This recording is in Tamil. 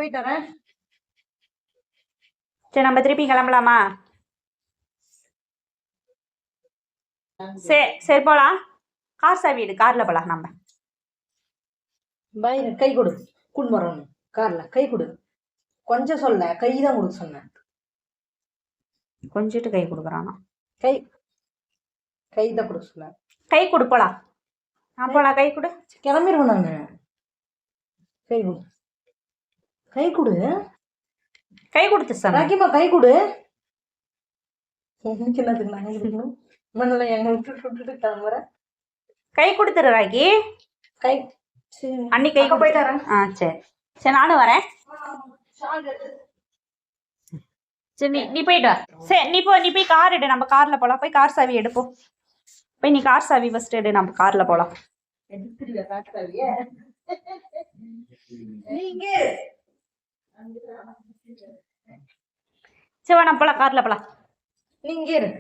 போயிட்டு வரேன். சரி நம்ம திருப்பி கிளம்பலாமா? சரி சரி போலாம். கார் சாவி எடு, கார்ல போலாம் நம்ம. பாய் கை கொடு. கூண்டு போறோம் கார்ல. கை கொடு. கொஞ்சம் சொல்ல கை தான் கொடுக்க சொன்னேன். கொஞ்சிட்டு கை கொடுக்குறானா? கை கை தான் கொடுக்க சொன்னேன். கை கொடு போலாம். நான் போலாம். கை கொடு. கிளம்பிடுவோம் நாங்க. கை கொடு. கை கொடு. கை கொடுத்து சார். ராக்கிமா கை கொடு. என்னத்துக்கு நாங்க இருக்கணும்? மண்ணல எங்க விட்டுட்டு கிளம்புற. கை கொடுத்துரு ராக்கி. கை அன்னி கை போயிட்டு வரேன். சரி சரி நானும் வரேன். சரி நீ போயிட்டு வா. சரி நீ போய் கார் எடு, நம்ம கார்ல போலாம். போய் கார் சாவி எடுப்போம். போய் நீ கார் சாவி ஃபர்ஸ்ட் எடு, நம்ம கார்ல போலாம். சரி நம்ம போலாம், கார்ல போலாம். நீங்க இரு.